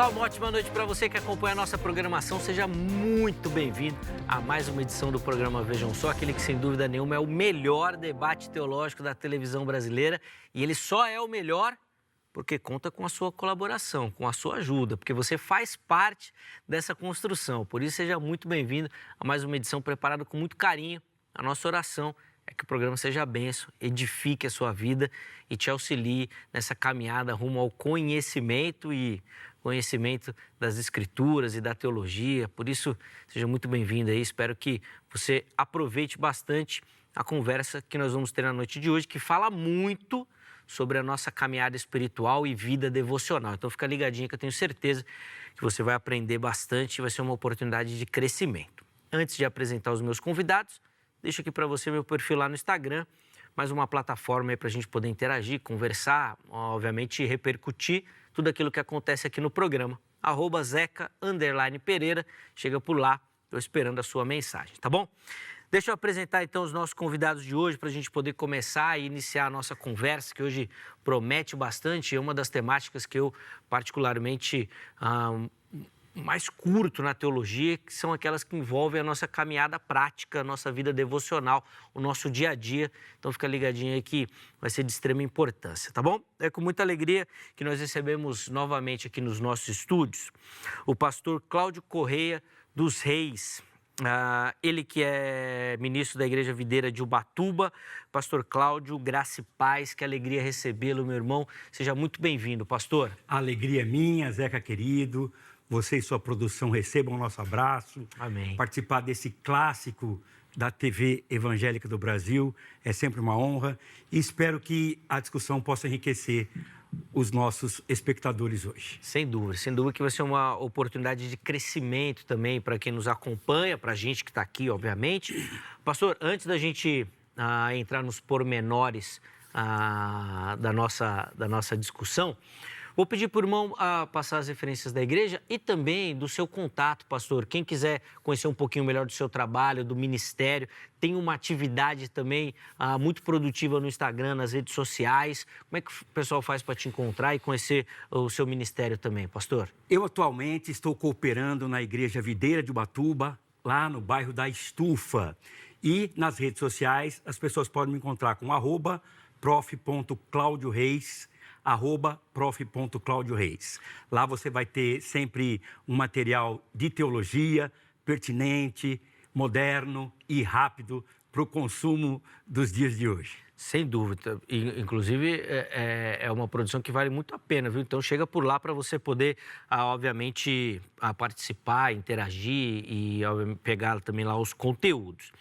Olá, uma ótima noite para você que acompanha a nossa programação. Seja muito bem-vindo a mais uma edição do programa Vejam Só, aquele que sem dúvida nenhuma é o melhor debate teológico da televisão brasileira. E ele só é o melhor porque conta com a sua colaboração, com a sua ajuda, porque você faz parte dessa construção. Por isso, seja muito bem-vindo a mais uma edição preparada com muito carinho. A nossa oração é que o programa seja bênção, edifique a sua vida e te auxilie nessa caminhada rumo ao conhecimento das Escrituras e da teologia. Por isso, seja muito bem-vindo aí. Espero que você aproveite bastante a conversa que nós vamos ter na noite de hoje, que fala muito sobre a nossa caminhada espiritual e vida devocional. Então, fica ligadinho que eu tenho certeza que você vai aprender bastante e vai ser uma oportunidade de crescimento. Antes de apresentar os meus convidados, deixo aqui para você meu perfil lá no Instagram, mais uma plataforma aí para a gente poder interagir, conversar, obviamente repercutir tudo aquilo que acontece aqui no programa. @Zeca_Pereira, chega por lá, estou esperando a sua mensagem, tá bom? Deixa eu apresentar então os nossos convidados de hoje para a gente poder começar e iniciar a nossa conversa, que hoje promete bastante. É uma das temáticas que eu particularmente mais curto na teologia, que são aquelas que envolvem a nossa caminhada prática, a nossa vida devocional, o nosso dia a dia. Então fica ligadinho aí que vai ser de extrema importância, tá bom? É com muita alegria que nós recebemos novamente aqui nos nossos estúdios o pastor Cláudio Correia dos Reis. Ele que é ministro da Igreja Videira de Ubatuba. Pastor Cláudio, graça e paz, que alegria recebê-lo, meu irmão. Seja muito bem-vindo, pastor. A alegria é minha, Zeca querido. Você e sua produção recebam o nosso abraço. Amém. Participar desse clássico da TV evangélica do Brasil é sempre uma honra e espero que a discussão possa enriquecer os nossos espectadores hoje. Sem dúvida que vai ser uma oportunidade de crescimento também para quem nos acompanha, para a gente que está aqui, obviamente. Pastor, antes da gente entrar nos pormenores da nossa discussão, vou pedir para o irmão passar as referências da igreja e também do seu contato, pastor. Quem quiser conhecer um pouquinho melhor do seu trabalho, do ministério, tem uma atividade também muito produtiva no Instagram, nas redes sociais. Como é que o pessoal faz para te encontrar e conhecer o seu ministério também, pastor? Eu atualmente estou cooperando na Igreja Videira de Ubatuba, lá no bairro da Estufa. E nas redes sociais as pessoas podem me encontrar com @prof.claudioreis, @prof.claudioreis. Lá você vai ter sempre um material de teologia pertinente, moderno e rápido para o consumo dos dias de hoje. Sem dúvida. Inclusive, é uma produção que vale muito a pena, viu? Então, chega por lá para você poder, obviamente, participar, interagir e pegar também lá os conteúdos.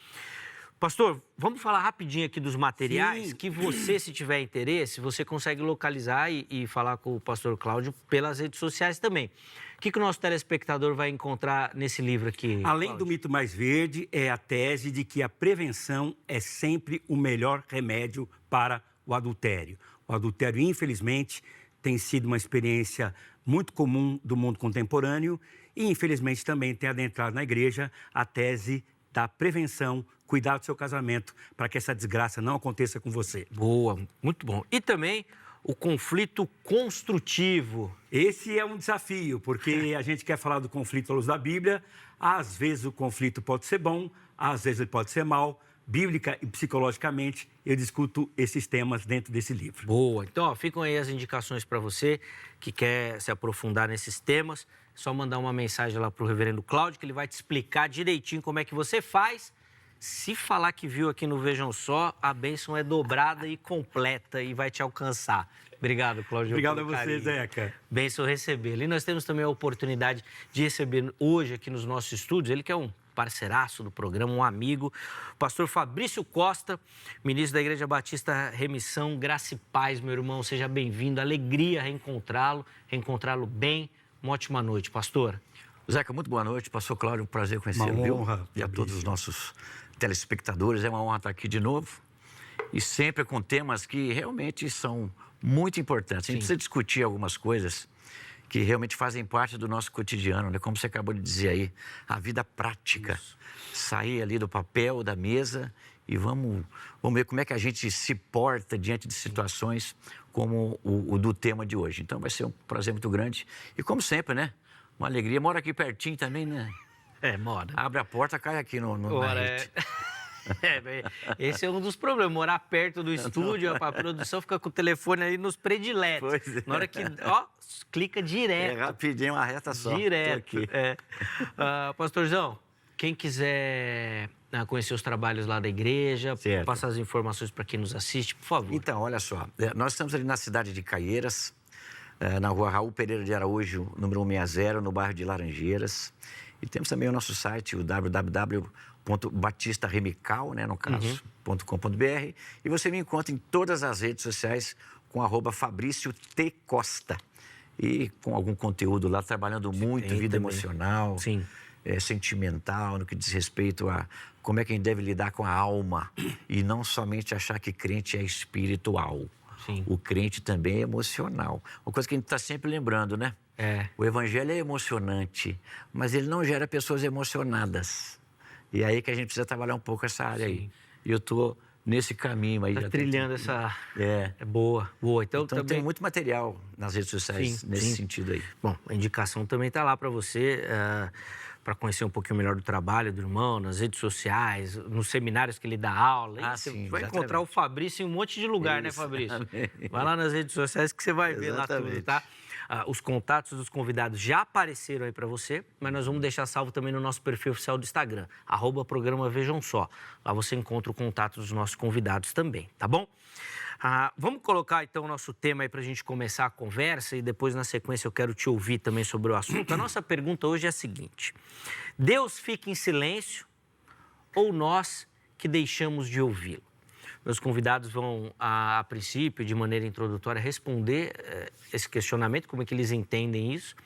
Pastor, vamos falar rapidinho aqui dos materiais. Sim. Que você, se tiver interesse, você consegue localizar e falar com o pastor Cláudio pelas redes sociais também. O que o nosso telespectador vai encontrar nesse livro aqui, Além Cláudio? do mito mais verde, é a tese de que a prevenção é sempre o melhor remédio para o adultério. O adultério, infelizmente, tem sido uma experiência muito comum do mundo contemporâneo e, infelizmente, também tem adentrado na igreja a tese da prevenção, cuidar do seu casamento, para que essa desgraça não aconteça com você. Boa, muito bom. E também o conflito construtivo. Esse é um desafio, porque a gente quer falar do conflito à luz da Bíblia. Às vezes o conflito pode ser bom, às vezes ele pode ser mau. Bíblica e psicologicamente, eu discuto esses temas dentro desse livro. Boa. Então, ficam aí as indicações para você que quer se aprofundar nesses temas. É só mandar uma mensagem lá para o reverendo Cláudio, que ele vai te explicar direitinho como é que você faz. Se falar que viu aqui no Vejam Só, a bênção é dobrada e completa e vai te alcançar. Obrigado, Cláudio. Obrigado a você, Zeca. Bênção recebê-lo. E nós temos também a oportunidade de receber hoje aqui nos nossos estúdios, ele que é um parceiraço do programa, um amigo, o pastor Fabrício Costa, ministro da Igreja Batista Remissão. Graça e paz, meu irmão, seja bem-vindo, alegria reencontrá-lo bem. Uma ótima noite, pastor. Zeca, muito boa noite, pastor Cláudio, um prazer conhecê-lo. Uma honra. E a todos os nossos telespectadores, é uma honra estar aqui de novo e sempre com temas que realmente são muito importantes. A gente precisa discutir algumas coisas que realmente fazem parte do nosso cotidiano, né? Como você acabou de dizer aí, a vida prática. Isso. Sair ali do papel, da mesa e vamos ver como é que a gente se porta diante de situações como o do tema de hoje. Então vai ser um prazer muito grande e como sempre, né? Uma alegria. Mora aqui pertinho também, né? Mora. Abre a porta, cai aqui na rede. Esse é um dos problemas, morar perto do estúdio, a produção fica com o telefone aí nos prediletos. Pois é. Na hora que, clica direto. Rapidinho, uma reta só. Direto. Pastorzão, quem quiser conhecer os trabalhos lá da igreja, certo. Passar as informações para quem nos assiste, por favor. Então, olha só, nós estamos ali na cidade de Caieiras, na rua Raul Pereira de Araújo, número 160, no bairro de Laranjeiras. E temos também o nosso site, o www.batistaremical, né, no caso, .com.br. E você me encontra em todas as redes sociais com @Fabrício T. Costa. E com algum conteúdo lá, trabalhando muito vida também. Emocional, Sim. Sentimental, no que diz respeito a como é que a gente deve lidar com a alma. E não somente achar que crente é espiritual. Sim. O crente também é emocional. Uma coisa que a gente está sempre lembrando, né? O evangelho é emocionante, mas ele não gera pessoas emocionadas. E é aí que a gente precisa trabalhar um pouco essa área. Sim. Aí. E eu estou nesse caminho aí. Está trilhando essa... Boa. Então também... tem muito material nas redes sociais nesse sentido aí. Bom, a indicação também está lá para você, para conhecer um pouquinho melhor do trabalho do irmão, nas redes sociais, nos seminários que ele dá aula. Você vai encontrar o Fabrício em um monte de lugar, né, Fabrício? Vai lá nas redes sociais que você vai ver lá tudo, tá? Os contatos dos convidados já apareceram aí para você, mas nós vamos deixar salvo também no nosso perfil oficial do Instagram, @programa Vejam Só. Lá você encontra o contato dos nossos convidados também, tá bom? Vamos colocar então o nosso tema aí para a gente começar a conversa e depois na sequência eu quero te ouvir também sobre o assunto. A nossa pergunta hoje é a seguinte: Deus fica em silêncio ou nós que deixamos de ouvi-lo? Meus convidados vão, a princípio, de maneira introdutória, responder esse questionamento, como é que eles entendem isso.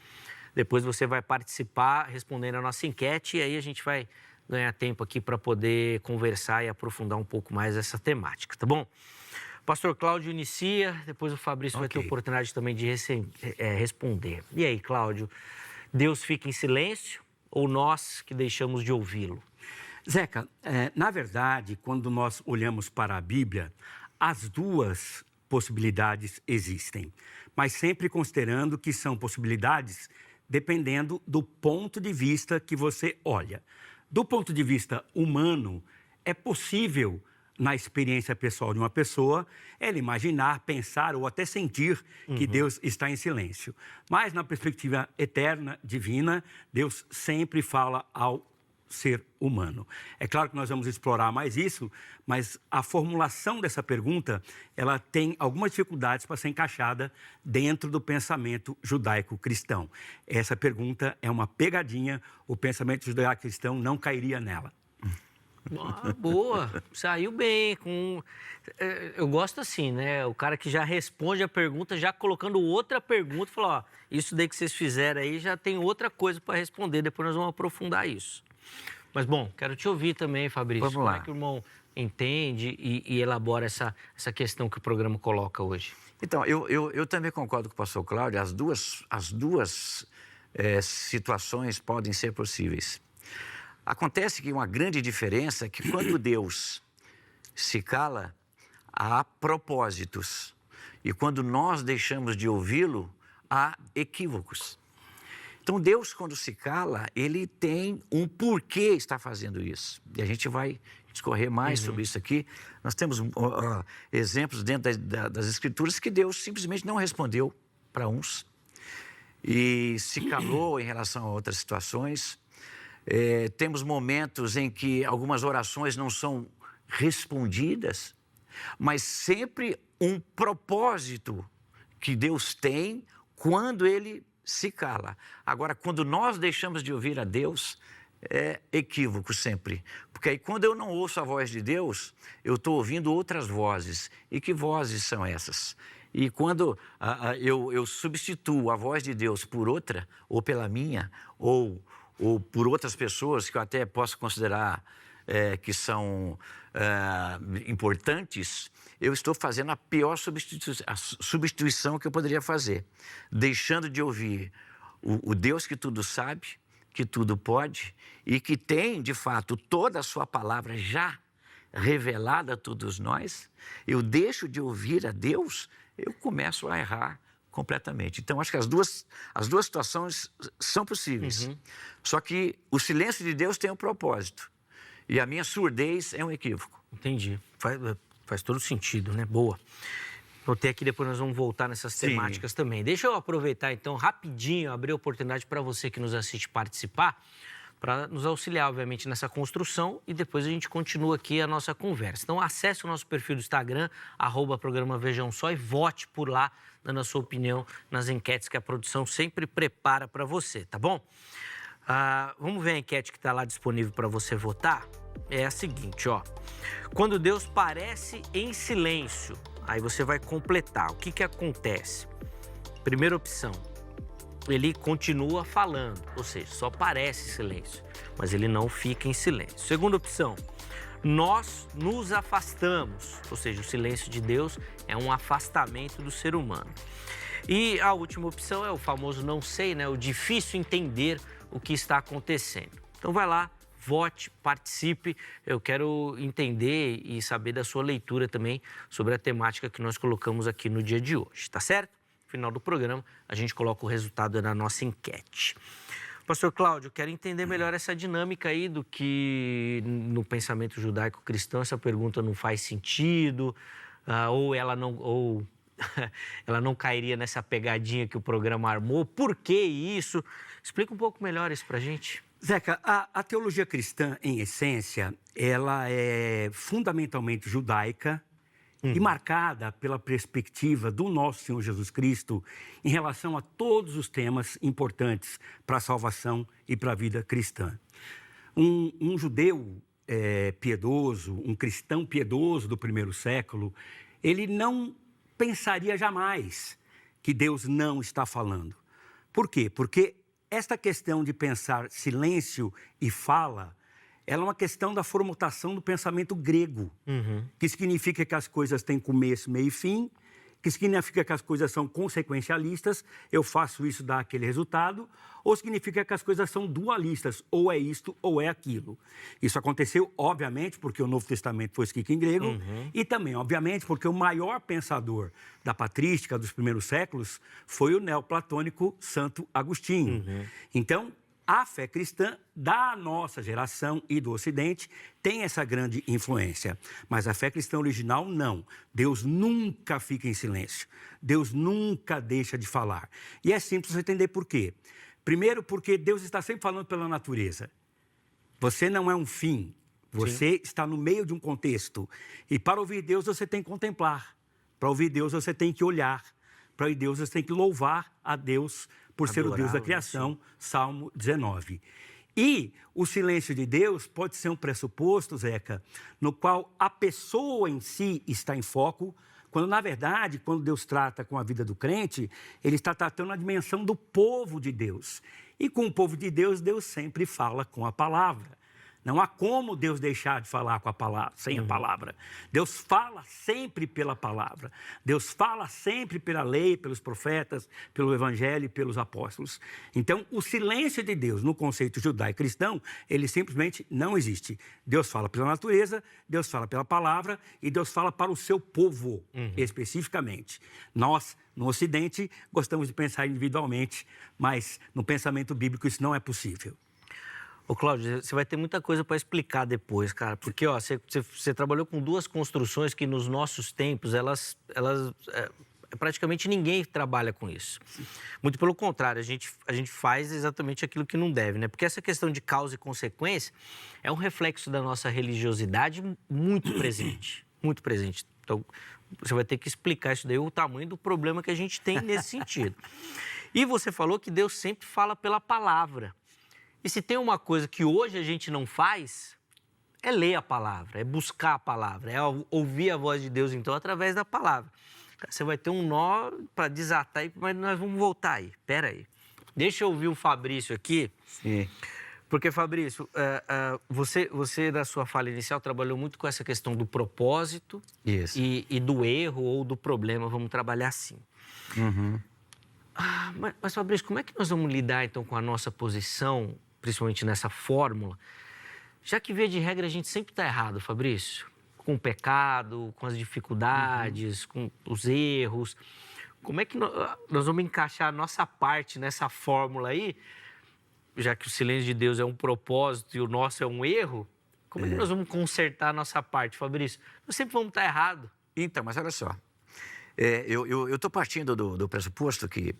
Depois você vai participar respondendo a nossa enquete e aí a gente vai ganhar tempo aqui para poder conversar e aprofundar um pouco mais essa temática, tá bom? Pastor Cláudio inicia, depois o Fabrício vai ter a oportunidade também de responder. E aí, Cláudio, Deus fica em silêncio ou nós que deixamos de ouvi-lo? Zeca, na verdade, quando nós olhamos para a Bíblia, as duas possibilidades existem, mas sempre considerando que são possibilidades dependendo do ponto de vista que você olha. Do ponto de vista humano, é possível, na experiência pessoal de uma pessoa, ela imaginar, pensar ou até sentir que Deus está em silêncio. Mas na perspectiva eterna, divina, Deus sempre fala ao ser humano. É claro que nós vamos explorar mais isso, mas a formulação dessa pergunta, ela tem algumas dificuldades para ser encaixada dentro do pensamento judaico-cristão. Essa pergunta é uma pegadinha, o pensamento judaico-cristão não cairia nela. Boa, saiu bem. Eu gosto assim, né? O cara que já responde a pergunta, já colocando outra pergunta, falou, isso daí que vocês fizeram aí já tem outra coisa para responder, depois nós vamos aprofundar isso. Mas, bom, quero te ouvir também, Fabrício. Vamos lá. Como é que o irmão entende e elabora essa questão que o programa coloca hoje? Então, eu também concordo com o pastor Cláudio, as duas situações podem ser possíveis. Acontece que uma grande diferença é que quando Deus se cala, há propósitos. E quando nós deixamos de ouvi-lo, há equívocos. Então, Deus, quando se cala, ele tem um porquê está fazendo isso. E a gente vai discorrer mais sobre isso aqui. Nós temos exemplos dentro das Escrituras que Deus simplesmente não respondeu para uns e se calou em relação a outras situações. Temos momentos em que algumas orações não são respondidas, mas sempre um propósito que Deus tem quando ele se cala. Agora, quando nós deixamos de ouvir a Deus, é equívoco sempre. Porque aí, quando eu não ouço a voz de Deus, eu estou ouvindo outras vozes. E que vozes são essas? E quando eu substituo a voz de Deus por outra, ou pela minha, ou por outras pessoas que eu até posso considerar que são importantes, eu estou fazendo a pior substituição que eu poderia fazer, deixando de ouvir o Deus que tudo sabe, que tudo pode e que tem, de fato, toda a sua palavra já revelada a todos nós. Eu deixo de ouvir a Deus, eu começo a errar completamente. Então, acho que as duas situações são possíveis. Só que o silêncio de Deus tem um propósito. E a minha surdez é um equívoco. Entendi. Faz todo sentido, né? Boa. Notei aqui, depois nós vamos voltar nessas temáticas também. Deixa eu aproveitar, então, rapidinho, abrir a oportunidade para você que nos assiste participar, para nos auxiliar, obviamente, nessa construção e depois a gente continua aqui a nossa conversa. Então, acesse o nosso perfil do Instagram, @programa Vejam Só, e vote por lá, dando a sua opinião nas enquetes que a produção sempre prepara para você, tá bom? Vamos ver a enquete que está lá disponível para você votar? É a seguinte, ó. Quando Deus parece em silêncio, aí você vai completar. O que acontece? Primeira opção, ele continua falando, ou seja, só parece silêncio, mas ele não fica em silêncio. Segunda opção, nós nos afastamos, ou seja, o silêncio de Deus é um afastamento do ser humano. E a última opção é o famoso não sei, né? O difícil entender o que está acontecendo. Então vai lá, vote, participe. Eu quero entender e saber da sua leitura também sobre a temática que nós colocamos aqui no dia de hoje, tá certo? No final do programa, a gente coloca o resultado da nossa enquete. Pastor Cláudio, eu quero entender melhor essa dinâmica aí do que no pensamento judaico-cristão essa pergunta não faz sentido, ou ela não cairia nessa pegadinha que o programa armou. Por que isso? Explica um pouco melhor isso pra gente. Zeca, a teologia cristã, em essência, ela é fundamentalmente judaica e marcada pela perspectiva do nosso Senhor Jesus Cristo em relação a todos os temas importantes para a salvação e para a vida cristã. Um judeu piedoso, um cristão piedoso do primeiro século, ele não pensaria jamais que Deus não está falando. Por quê? Porque esta questão de pensar silêncio e fala, ela é uma questão da formatação do pensamento grego, que significa que as coisas têm começo, meio e fim, que significa que as coisas são consequencialistas, eu faço isso, dá aquele resultado, ou significa que as coisas são dualistas, ou é isto ou é aquilo. Isso aconteceu, obviamente, porque o Novo Testamento foi escrito em grego, e também, obviamente, porque o maior pensador da patrística dos primeiros séculos foi o neoplatônico Santo Agostinho. Então, a fé cristã da nossa geração e do Ocidente tem essa grande influência. Mas a fé cristã original, não. Deus nunca fica em silêncio. Deus nunca deixa de falar. E é simples você entender por quê. Primeiro, porque Deus está sempre falando pela natureza. Você não é um fim. Você está no meio de um contexto. E para ouvir Deus, você tem que contemplar. Para ouvir Deus, você tem que olhar. Para ouvir Deus, você tem que louvar a Deus por ser o Deus da criação, sim. Salmo 19. E o silêncio de Deus pode ser um pressuposto, Zeca, no qual a pessoa em si está em foco, quando, na verdade, quando Deus trata com a vida do crente, ele está tratando a dimensão do povo de Deus. E com o povo de Deus, Deus sempre fala com a palavra. Não há como Deus deixar de falar com a palavra, sem a palavra. Deus fala sempre pela palavra. Deus fala sempre pela lei, pelos profetas, pelo evangelho e pelos apóstolos. Então, o silêncio de Deus, no conceito judaico-cristão, ele simplesmente não existe. Deus fala pela natureza, Deus fala pela palavra e Deus fala para o seu povo, especificamente. Nós, no Ocidente, gostamos de pensar individualmente, mas no pensamento bíblico isso não é possível. Ô, Cláudio, você vai ter muita coisa para explicar depois, cara, porque ó, você trabalhou com duas construções que nos nossos tempos, praticamente ninguém trabalha com isso. Muito pelo contrário, a gente faz exatamente aquilo que não deve, né? Porque essa questão de causa e consequência é um reflexo da nossa religiosidade muito presente, muito presente. Então, você vai ter que explicar isso daí, o tamanho do problema que a gente tem nesse sentido. E você falou que Deus sempre fala pela palavra. E se tem uma coisa que hoje a gente não faz, é ler a palavra, é buscar a palavra, é ouvir a voz de Deus, então, através da palavra. Você vai ter um nó para desatar, mas nós vamos voltar aí. Espera aí. Deixa eu ouvir o Fabrício aqui. Sim. Porque, Fabrício, você, na sua fala inicial, trabalhou muito com essa questão do propósito Isso. e do erro ou do problema. Vamos trabalhar assim. Uhum. Mas, Fabrício, como é que nós vamos lidar, então, com a nossa posição, principalmente nessa fórmula, já que, via de regra, a gente sempre está errado, Fabrício? Com o pecado, com as dificuldades, com os erros. Como é que nós vamos encaixar a nossa parte nessa fórmula aí, já que o silêncio de Deus é um propósito e o nosso é um erro? Como é que nós vamos consertar a nossa parte, Fabrício? Nós sempre vamos estar errado. Então, mas olha só. Eu estou partindo do pressuposto que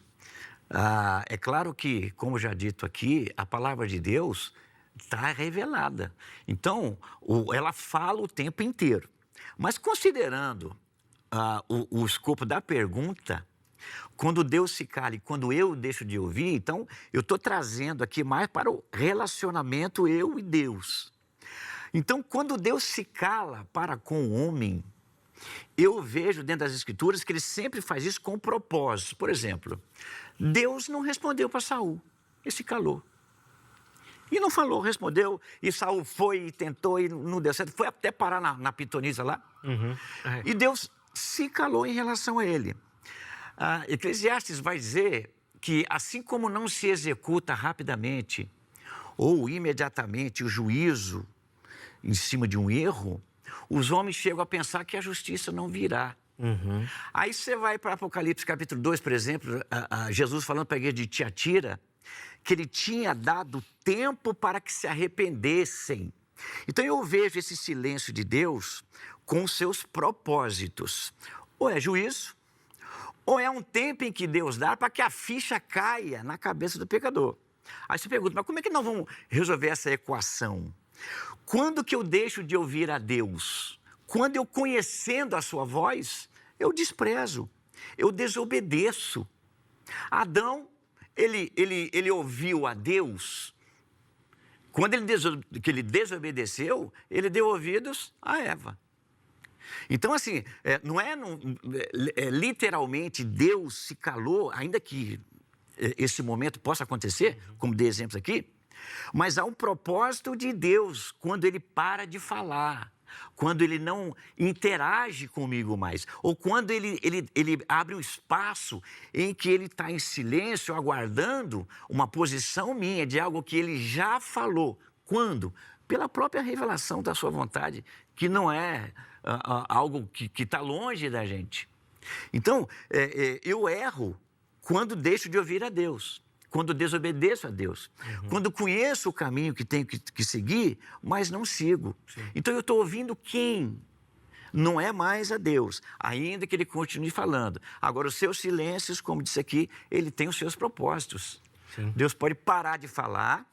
é claro que, como já dito aqui, a palavra de Deus está revelada. Então, ela fala o tempo inteiro. Mas considerando o escopo da pergunta, quando Deus se cala e quando eu deixo de ouvir, então eu estou trazendo aqui mais para o relacionamento eu e Deus. Então, quando Deus se cala para com o homem, eu vejo dentro das Escrituras que ele sempre faz isso com propósito. Por exemplo, Deus não respondeu para Saul, ele se calou. E não falou, respondeu, e Saul foi e tentou e não deu certo. Foi até parar na pitonisa lá. E Deus se calou em relação a ele. Eclesiastes vai dizer que assim como não se executa rapidamente ou imediatamente o juízo em cima de um erro, os homens chegam a pensar que a justiça não virá. Aí você vai para Apocalipse capítulo 2, por exemplo, Jesus falando para a igreja de Tiatira, que ele tinha dado tempo para que se arrependessem. Então eu vejo esse silêncio de Deus com seus propósitos. Ou é juízo, ou é um tempo em que Deus dá para que a ficha caia na cabeça do pecador. Aí você pergunta, mas como é que nós vamos resolver essa equação? Quando que eu deixo de ouvir a Deus? Quando eu, conhecendo a sua voz, eu desprezo, eu desobedeço. Adão, ele ouviu a Deus. Quando ele desobedeceu, ele deu ouvidos a Eva. Então, assim, não é literalmente Deus se calou, ainda que esse momento possa acontecer, como dei exemplos aqui, mas há um propósito de Deus quando ele para de falar, quando ele não interage comigo mais, ou quando ele abre um espaço em que ele está em silêncio, aguardando uma posição minha de algo que ele já falou. Quando? Pela própria revelação da sua vontade, que não é algo que está longe da gente. Então, eu erro quando deixo de ouvir a Deus, quando desobedeço a Deus, quando conheço o caminho que tenho que seguir, mas não sigo. Sim. Então eu estou ouvindo quem? Não é mais a Deus, ainda que ele continue falando. Agora, os seus silêncios, como disse aqui, ele tem os seus propósitos. Sim. Deus pode parar de falar,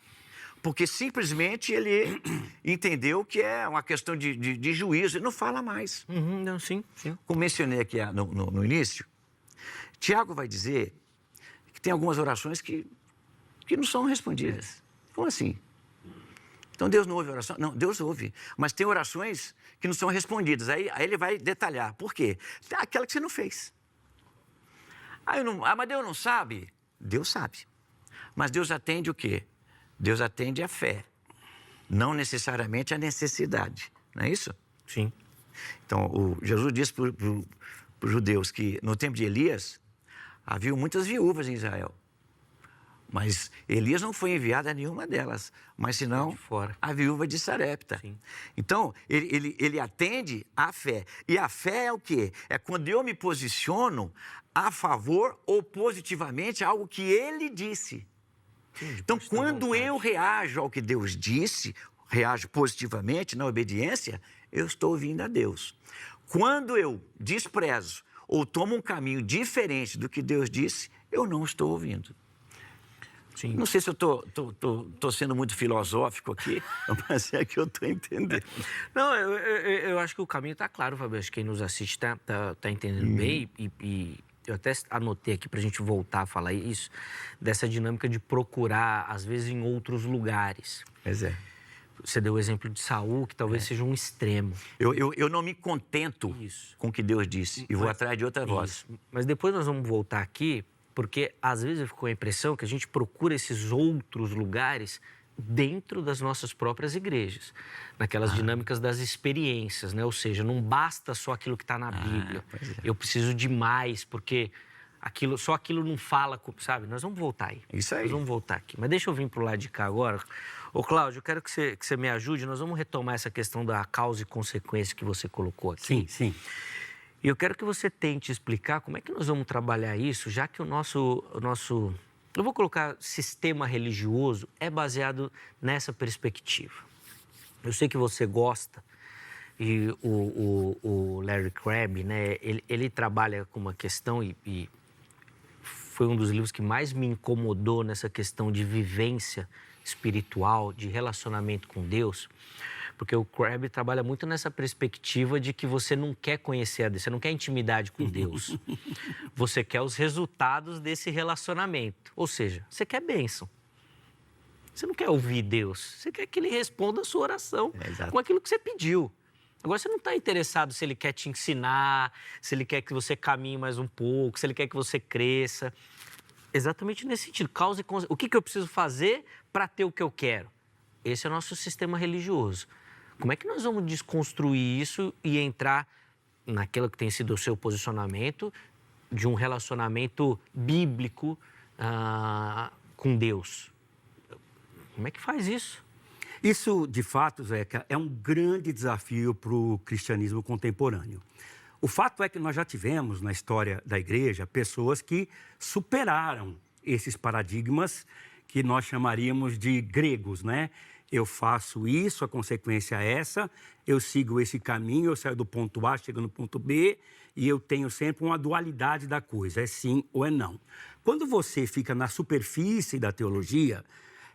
porque simplesmente ele entendeu que é uma questão de juízo, ele não fala mais. Não, sim. Como mencionei aqui no início, Tiago vai dizer que tem algumas orações que não são respondidas. Como assim? Então Deus não ouve oração? Não, Deus ouve, mas tem orações que não são respondidas. Aí ele vai detalhar. Por quê? Aquela que você não fez. Mas Deus não sabe? Deus sabe. Mas Deus atende o quê? Deus atende a fé, não necessariamente a necessidade. Não é isso? Sim. Então, Jesus disse para os judeus que no tempo de Elias, havia muitas viúvas em Israel. Mas Elias não foi enviado a nenhuma delas, mas senão a viúva de Sarepta. Sim. Então, ele atende à fé. E a fé é o quê? É quando eu me posiciono a favor ou positivamente a algo que ele disse. Sim, então, quando eu reajo ao que Deus disse, reajo positivamente na obediência, eu estou ouvindo a Deus. Quando eu desprezo ou tomo um caminho diferente do que Deus disse, eu não estou ouvindo. Sim. Não sei se eu estou sendo muito filosófico aqui, mas é que eu estou entendendo. Não, eu acho que o caminho está claro, Fabio. Acho que quem nos assiste está entendendo bem e eu até anotei aqui para a gente voltar a falar isso, dessa dinâmica de procurar, às vezes, em outros lugares. Pois é. Você deu o exemplo de Saul, que talvez seja um extremo. Eu não me contento com o que Deus disse e vou atrás de outra voz. Mas depois nós vamos voltar aqui, porque às vezes eu fico com a impressão que a gente procura esses outros lugares dentro das nossas próprias igrejas, naquelas dinâmicas das experiências, né? Ou seja, não basta só aquilo que está na Bíblia. Eu preciso de mais, porque só aquilo não fala, sabe? Nós vamos voltar aí. Isso aí. Nós vamos voltar aqui. Mas deixa eu vir para o lado de cá agora. Ô, Cláudio, eu quero que você me ajude. Nós vamos retomar essa questão da causa e consequência que você colocou aqui. Sim, sim. E eu quero que você tente explicar como é que nós vamos trabalhar isso, já que o nosso eu vou colocar sistema religioso, é baseado nessa perspectiva. Eu sei que você gosta, e o Larry Crabb, né, ele trabalha com uma questão, e foi um dos livros que mais me incomodou nessa questão de vivência espiritual, de relacionamento com Deus, porque o Crabb trabalha muito nessa perspectiva de que você não quer conhecer a Deus, você não quer intimidade com Deus. Você quer os resultados desse relacionamento. Ou seja, você quer bênção. Você não quer ouvir Deus, você quer que Ele responda a sua oração com aquilo que você pediu. Agora, você não está interessado se Ele quer te ensinar, se Ele quer que você caminhe mais um pouco, se Ele quer que você cresça. Exatamente nesse sentido, causa e consequência. O que eu preciso fazer para ter o que eu quero? Esse é o nosso sistema religioso. Como é que nós vamos desconstruir isso e entrar naquilo que tem sido o seu posicionamento de um relacionamento bíblico com Deus? Como é que faz isso? Isso, de fato, Zeca, é um grande desafio para o cristianismo contemporâneo. O fato é que nós já tivemos na história da igreja pessoas que superaram esses paradigmas que nós chamaríamos de gregos, né? Eu faço isso, a consequência é essa, eu sigo esse caminho, eu saio do ponto A, chego no ponto B, e eu tenho sempre uma dualidade da coisa, é sim ou é não. Quando você fica na superfície da teologia,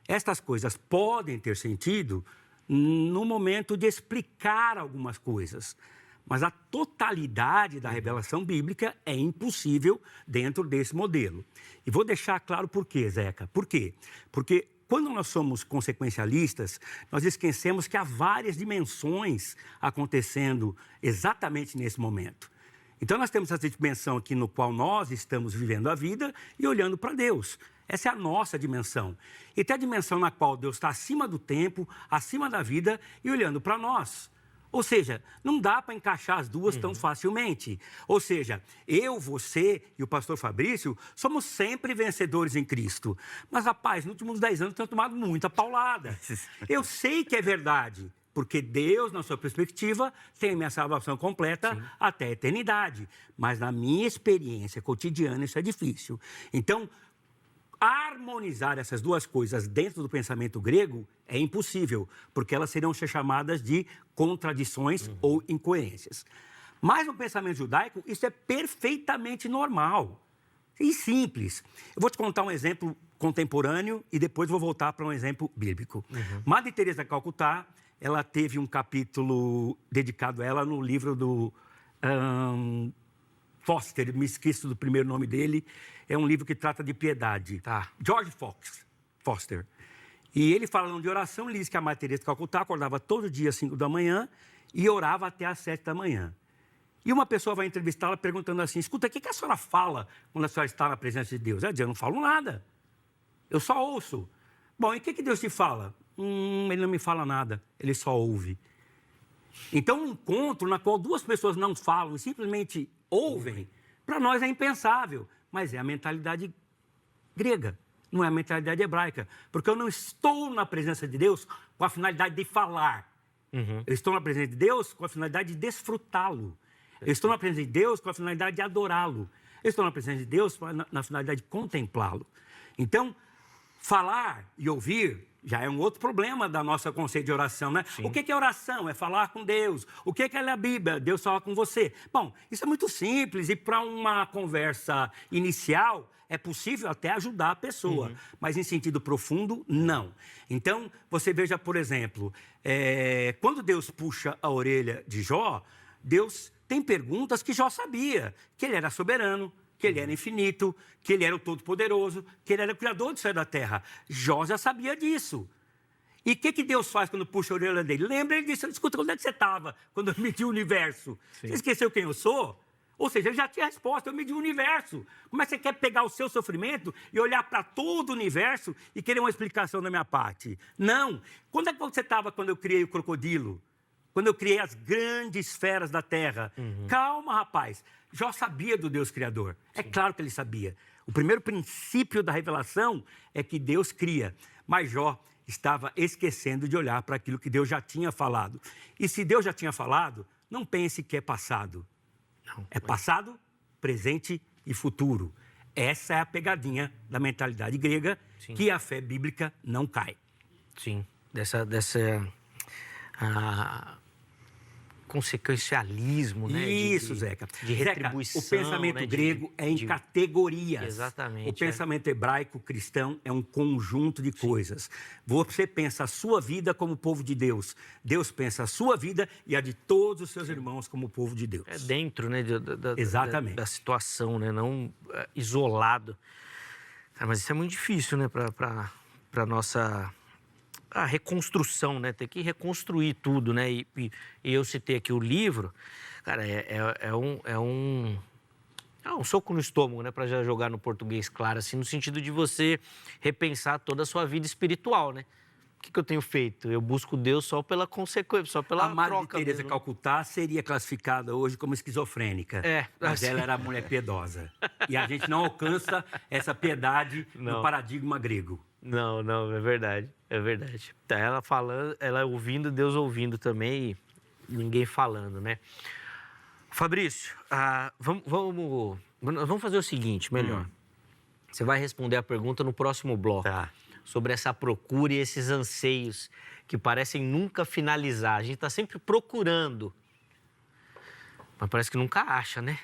estas coisas podem ter sentido no momento de explicar algumas coisas, mas a totalidade da revelação bíblica é impossível dentro desse modelo. E vou deixar claro por quê, Zeca. Por quê? Porque quando nós somos consequencialistas, nós esquecemos que há várias dimensões acontecendo exatamente nesse momento. Então, nós temos essa dimensão aqui no qual nós estamos vivendo a vida e olhando para Deus. Essa é a nossa dimensão. E tem a dimensão na qual Deus está acima do tempo, acima da vida e olhando para nós. Ou seja, não dá para encaixar as duas tão facilmente. Ou seja, eu, você e o pastor Fabrício somos sempre vencedores em Cristo. Mas, rapaz, nos últimos 10 anos tenho tomado muita paulada. Eu sei que é verdade, porque Deus, na sua perspectiva, tem a minha salvação completa até a eternidade. Mas na minha experiência cotidiana isso é difícil. Então, harmonizar essas duas coisas dentro do pensamento grego é impossível, porque elas seriam ser chamadas de contradições ou incoerências. Mas no pensamento judaico, isso é perfeitamente normal e simples. Eu vou te contar um exemplo contemporâneo e depois vou voltar para um exemplo bíblico. Madre Teresa de Calcutá, ela teve um capítulo dedicado a ela no livro do Foster, me esqueço do primeiro nome dele, é um livro que trata de piedade. George Foster. E ele falando de oração, ele diz que a Madre Teresa de Calcutá acordava todo dia às 5 da manhã e orava até às 7 da manhã. E uma pessoa vai entrevistá-la perguntando assim, escuta, o que a senhora fala quando a senhora está na presença de Deus? Ela diz, eu não falo nada, eu só ouço. Bom, e o que Deus te fala? Ele não me fala nada, ele só ouve. Então, um encontro na qual duas pessoas não falam e simplesmente ouvem, para nós é impensável, mas é a mentalidade grega, não é a mentalidade hebraica, porque eu não estou na presença de Deus com a finalidade de falar, eu estou na presença de Deus com a finalidade de desfrutá-lo, eu estou na presença de Deus com a finalidade de adorá-lo, eu estou na presença de Deus na finalidade de contemplá-lo. Então, falar e ouvir já é um outro problema da nossa conceito de oração, né? Sim. O que é oração? É falar com Deus. O que é ler a Bíblia? Deus fala com você. Bom, isso é muito simples e para uma conversa inicial é possível até ajudar a pessoa, mas em sentido profundo, não. Então, você veja, por exemplo, quando Deus puxa a orelha de Jó, Deus tem perguntas que Jó sabia, que ele era soberano, que ele era infinito, que ele era o Todo-Poderoso, que ele era o Criador do céu e da terra. Jó já sabia disso. E o que Deus faz quando puxa a orelha dele? Lembra, ele disse, escuta, onde é que você estava quando eu medi o universo? Sim. Você esqueceu quem eu sou? Ou seja, ele já tinha a resposta, eu medi o universo. Como é que você quer pegar o seu sofrimento e olhar para todo o universo e querer uma explicação da minha parte? Não. Quando é que você estava quando eu criei o crocodilo? Quando eu criei as grandes feras da terra? Calma, rapaz. Jó sabia do Deus Criador. É claro que ele sabia. O primeiro princípio da revelação é que Deus cria. Mas Jó estava esquecendo de olhar para aquilo que Deus já tinha falado. E se Deus já tinha falado, não pense que é passado. Não, é passado, presente e futuro. Essa é a pegadinha da mentalidade grega, Sim. que a fé bíblica não cai. Sim, consequencialismo, né? Isso, Zeca. De retribuição. Zeca, o pensamento né? grego é em categorias. Exatamente. O pensamento hebraico cristão é um conjunto de coisas. Você pensa a sua vida como povo de Deus. Deus pensa a sua vida e a de todos os seus irmãos como povo de Deus. É dentro, né? Exatamente. Da situação, né? Não isolado. Cara, mas isso é muito difícil, né? Para nossa... a reconstrução, né? Tem que reconstruir tudo, né? E eu citei aqui o livro, cara, é um soco no estômago, né? Para já jogar no português claro, assim, no sentido de você repensar toda a sua vida espiritual, né? O que eu tenho feito? Eu busco Deus só pela consequência, só pela troca. A Madre Teresa de Calcutá seria classificada hoje como esquizofrênica. Mas ela era mulher piedosa. E a gente não alcança essa piedade no paradigma grego. Não, é verdade, é verdade. Tá, ela falando, ela ouvindo, Deus ouvindo também e ninguém falando, né? Fabrício, vamos fazer o seguinte, melhor. Você vai responder a pergunta no próximo bloco. Tá. Sobre essa procura e esses anseios que parecem nunca finalizar. A gente está sempre procurando, mas parece que nunca acha, né?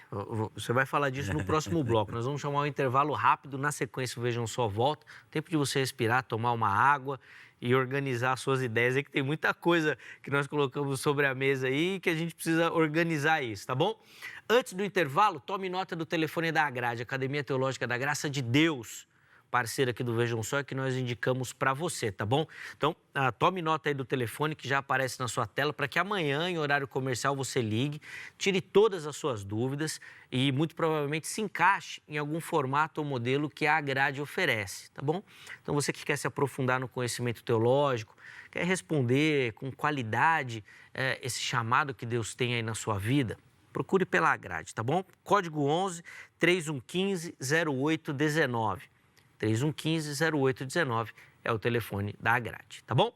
Você vai falar disso no próximo bloco. Nós vamos chamar um intervalo rápido, na sequência Vejam Só volta. Tempo de você respirar, tomar uma água e organizar as suas ideias. É que tem muita coisa que nós colocamos sobre a mesa aí que a gente precisa organizar isso, tá bom? Antes do intervalo, tome nota do telefone da Agrade, Academia Teológica da Graça de Deus, parceira aqui do Vejam Só, que nós indicamos para você, tá bom? Então, tome nota aí do telefone que já aparece na sua tela para que amanhã, em horário comercial, você ligue, tire todas as suas dúvidas e muito provavelmente se encaixe em algum formato ou modelo que a Agrade oferece, tá bom? Então, você que quer se aprofundar no conhecimento teológico, quer responder com qualidade esse chamado que Deus tem aí na sua vida, procure pela Agrade, tá bom? Código 11 3115 0819. 3115-0819 é o telefone da Agrade, tá bom?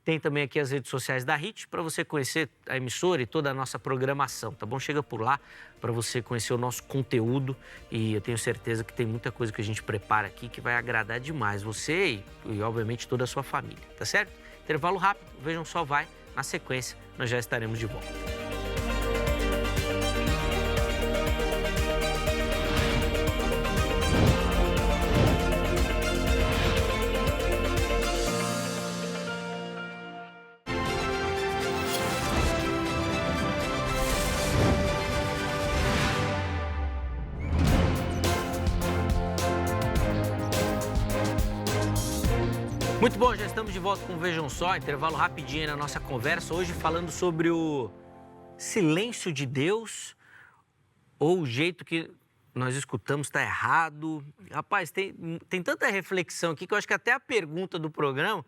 Tem também aqui as redes sociais da HIT para você conhecer a emissora e toda a nossa programação, tá bom? Chega por lá para você conhecer o nosso conteúdo e eu tenho certeza que tem muita coisa que a gente prepara aqui que vai agradar demais você e obviamente, toda a sua família, tá certo? Intervalo rápido, Vejam Só vai. Na sequência, nós já estaremos de volta. Muito bom, já estamos de volta com o Vejam Só, intervalo rapidinho aí na nossa conversa, hoje falando sobre o silêncio de Deus ou o jeito que nós escutamos está errado. Rapaz, tem tanta reflexão aqui que eu acho que até a pergunta do programa,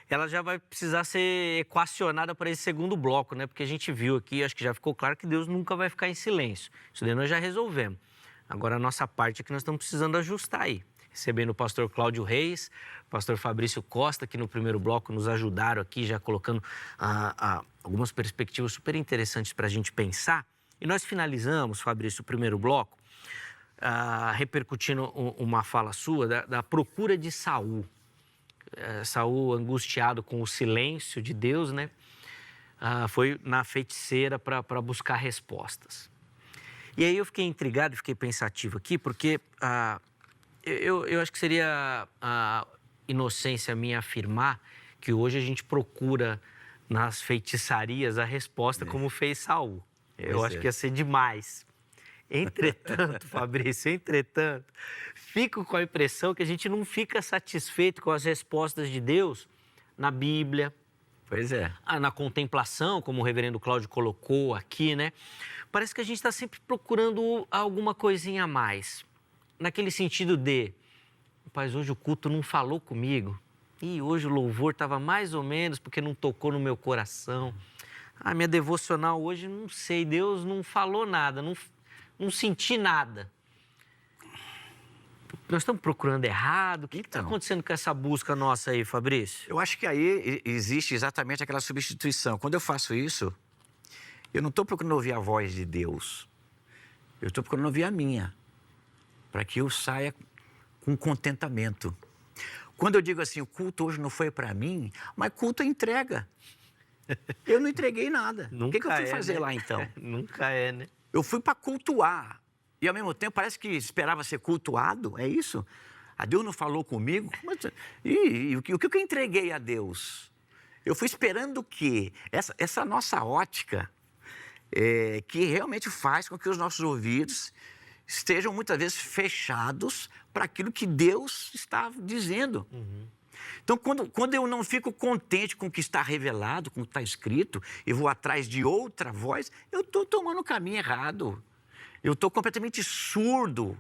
ela já vai precisar ser equacionada para esse segundo bloco, né? Porque a gente viu aqui, acho que já ficou claro que Deus nunca vai ficar em silêncio. Isso daí nós já resolvemos. Agora a nossa parte é que nós estamos precisando ajustar aí. Recebendo o pastor Cláudio Reis, o pastor Fabrício Costa, que no primeiro bloco nos ajudaram aqui, já colocando algumas perspectivas super interessantes para a gente pensar. E nós finalizamos, Fabrício, o primeiro bloco, repercutindo uma fala sua da procura de Saul. Saul, angustiado com o silêncio de Deus, né? Foi na feiticeira para buscar respostas. E aí eu fiquei intrigado, fiquei pensativo aqui, porque... Eu acho que seria a inocência minha afirmar que hoje a gente procura nas feitiçarias a resposta como fez Saul. Eu acho que ia ser demais. Entretanto, Fabrício, fico com a impressão que a gente não fica satisfeito com as respostas de Deus na Bíblia, Pois é. Na contemplação, como o reverendo Cláudio colocou aqui, né? Parece que a gente está sempre procurando alguma coisinha a mais. Naquele sentido de, rapaz, hoje o culto não falou comigo. E hoje o louvor estava mais ou menos porque não tocou no meu coração. Minha devocional hoje, não sei, Deus não falou nada, não senti nada. Nós estamos procurando errado? O que está acontecendo com essa busca nossa aí, Fabrício? Eu acho que aí existe exatamente aquela substituição. Quando eu faço isso, eu não estou procurando ouvir a voz de Deus. Eu estou procurando ouvir a minha, para que eu saia com contentamento. Quando eu digo assim, o culto hoje não foi para mim, mas culto é entrega. Eu não entreguei nada. O que eu fui fazer lá, então? Nunca é, né? Eu fui para cultuar. E, ao mesmo tempo, parece que esperava ser cultuado, é isso? A Deus não falou comigo? Mas, o que eu entreguei a Deus? Eu fui esperando o quê? Essa nossa ótica, que realmente faz com que os nossos ouvidos estejam, muitas vezes, fechados para aquilo que Deus está dizendo. Uhum. Então, quando eu não fico contente com o que está revelado, com o que está escrito, e vou atrás de outra voz, eu estou tomando o caminho errado. Eu estou completamente surdo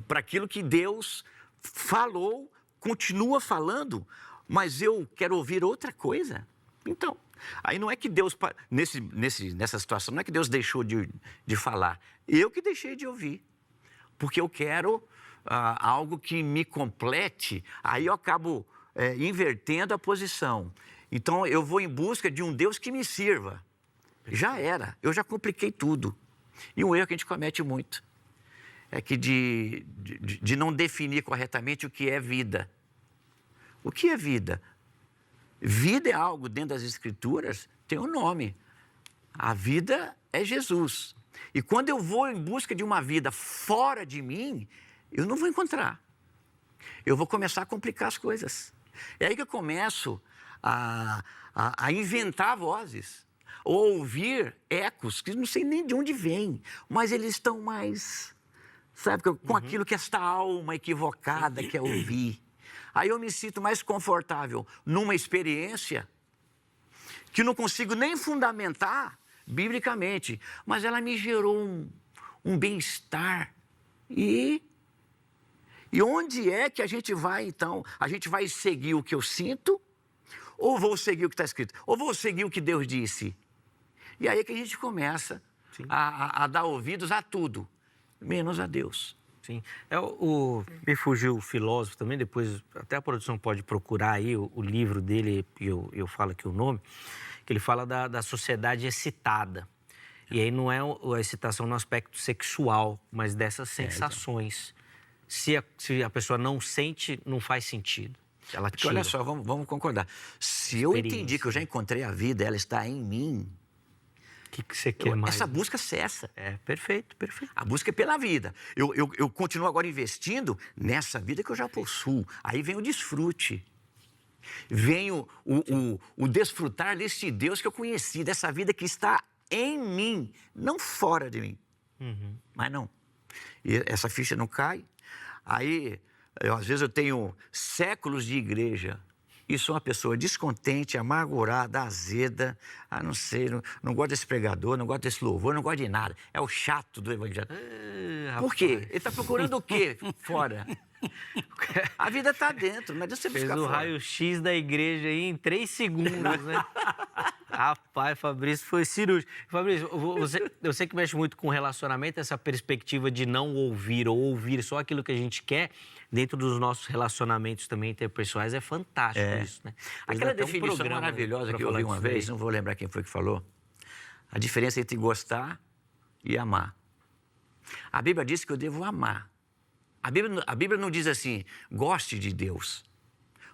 para aquilo que Deus falou, continua falando, mas eu quero ouvir outra coisa. Então, aí não é que Deus, nessa situação, não é que Deus deixou de falar. Eu que deixei de ouvir, porque eu quero algo que me complete, aí eu acabo invertendo a posição. Então, eu vou em busca de um Deus que me sirva. Já era, eu já compliquei tudo. E um erro que a gente comete muito é que de não definir corretamente o que é vida. O que é vida? Vida é algo dentro das Escrituras, tem um nome. A vida é Jesus. E quando eu vou em busca de uma vida fora de mim, eu não vou encontrar. Eu vou começar a complicar as coisas. É aí que eu começo a inventar vozes. Ou ouvir ecos que não sei nem de onde vêm, mas eles estão mais, sabe, com aquilo que esta alma equivocada quer ouvir. Aí eu me sinto mais confortável numa experiência que não consigo nem fundamentar biblicamente, mas ela me gerou um bem-estar. E onde é que a gente vai, então? A gente vai seguir o que eu sinto? Ou vou seguir o que está escrito? Ou vou seguir o que Deus disse? E aí é que a gente começa a dar ouvidos a tudo, menos a Deus. Sim. Me fugiu o filósofo também, depois até a produção pode procurar aí o livro dele, eu falo aqui o nome, que ele fala da sociedade excitada. E aí não é a excitação no aspecto sexual, mas dessas sensações. Se a pessoa não sente, não faz sentido. Ela tira. Olha só, vamos concordar. Se eu entendi que eu já encontrei a vida, ela está em mim, o que você quer mais? Essa busca cessa. Perfeito. A busca é pela vida. Eu continuo agora investindo nessa vida que eu já possuo. Aí vem o desfrute. Vem o desfrutar deste Deus que eu conheci, dessa vida que está em mim, não fora de mim. Uhum. Mas não. E essa ficha não cai. Aí, às vezes eu tenho séculos de igreja e sou uma pessoa descontente, amargurada, azeda, não sei, não gosto desse pregador, não gosto desse louvor, não gosto de nada. É o chato do evangelho. Por quê? Ele está procurando o quê fora? A vida está dentro, mas você busca fora. Fez o raio-x da igreja aí em 3 segundos, né? Rapaz, Fabrício foi cirúrgico. Fabrício, eu sei que mexe muito com relacionamento, essa perspectiva de não ouvir ou ouvir só aquilo que a gente quer dentro dos nossos relacionamentos também interpessoais é fantástico isso, né? Aquela definição maravilhosa que eu ouvi uma vez, não vou lembrar quem foi que falou, a diferença entre gostar e amar. A Bíblia diz que eu devo amar. A Bíblia não diz assim, goste de Deus,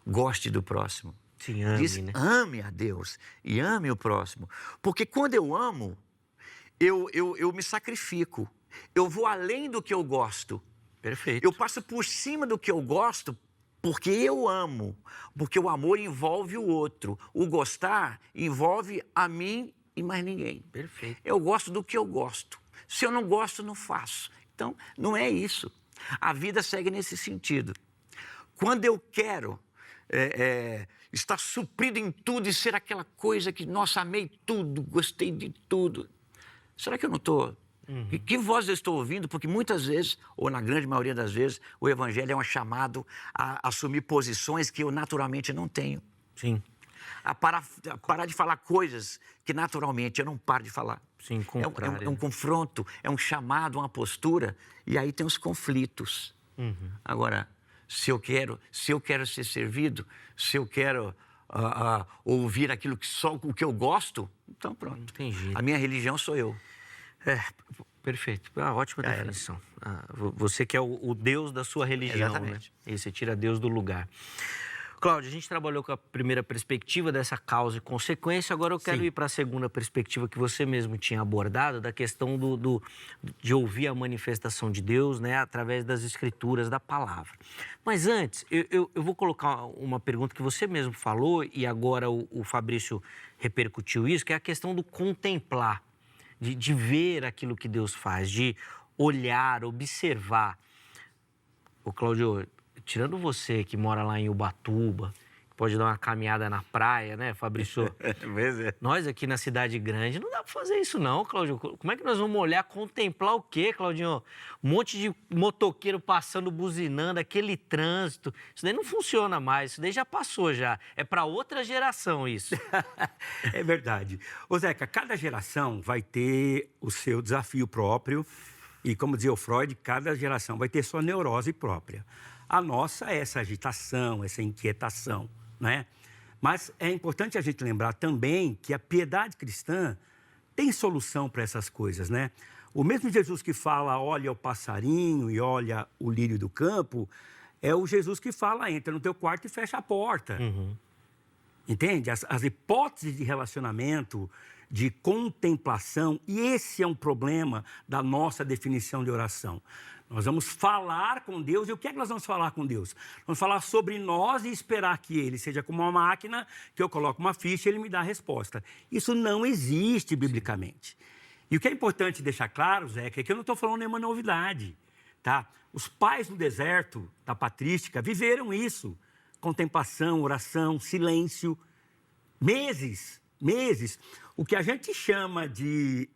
goste do próximo. Sim, ame, diz, né? Ame a Deus e ame o próximo. Porque quando eu amo, eu me sacrifico. Eu vou além do que eu gosto. Perfeito. Eu passo por cima do que eu gosto porque eu amo. Porque o amor envolve o outro. O gostar envolve a mim e mais ninguém. Perfeito. Eu gosto do que eu gosto. Se eu não gosto, não faço. Então, não é isso. A vida segue nesse sentido. Quando eu quero estar suprido em tudo e ser aquela coisa que, nossa, amei tudo, gostei de tudo. Será que eu não estou? Que voz eu estou ouvindo? Porque muitas vezes, ou na grande maioria das vezes, o evangelho é um chamado a assumir posições que eu naturalmente não tenho. Sim. A parar de falar coisas que naturalmente eu não paro de falar. Sim, contrário. É um confronto, é um chamado, uma postura, e aí tem os conflitos. Agora, se eu quero ser servido, se eu quero ouvir aquilo que só o que eu gosto, então pronto. Entendi. A minha religião sou eu. Perfeito. Ótima definição. Você que é o Deus da sua religião, Exatamente. né? E você tira Deus do lugar. Cláudio, a gente trabalhou com a primeira perspectiva dessa causa e consequência, agora eu quero ir para a segunda perspectiva que você mesmo tinha abordado, da questão de ouvir a manifestação de Deus, né, através das escrituras, da palavra. Mas antes, eu vou colocar uma pergunta que você mesmo falou e agora o Fabrício repercutiu isso, que é a questão do contemplar, de ver aquilo que Deus faz, de olhar, observar. Ô, Cláudio, tirando você que mora lá em Ubatuba, que pode dar uma caminhada na praia, né, Fabrício? Nós aqui na cidade grande, não dá para fazer isso não, Cláudio. Como é que nós vamos olhar, contemplar o quê, Claudinho? Um monte de motoqueiro passando, buzinando, aquele trânsito. Isso daí não funciona mais, isso daí já passou já. É para outra geração isso. É verdade. Ô Zeca, cada geração vai ter o seu desafio próprio e, como dizia o Freud, cada geração vai ter sua neurose própria. A nossa é essa agitação, essa inquietação, né? Mas é importante a gente lembrar também que a piedade cristã tem solução para essas coisas, né? O mesmo Jesus que fala, olha o passarinho e olha o lírio do campo, é o Jesus que fala, entra no teu quarto e fecha a porta. Entende? As hipóteses de relacionamento, de contemplação, e esse é um problema da nossa definição de oração. Nós vamos falar com Deus, e o que é que nós vamos falar com Deus? Vamos falar sobre nós e esperar que Ele seja como uma máquina, que eu coloco uma ficha e Ele me dá a resposta. Isso não existe biblicamente. E o que é importante deixar claro, Zé, é que eu não estou falando nenhuma novidade, tá? Os pais do deserto, da patrística, viveram isso. Contemplação, oração, silêncio, meses. O que a gente chama de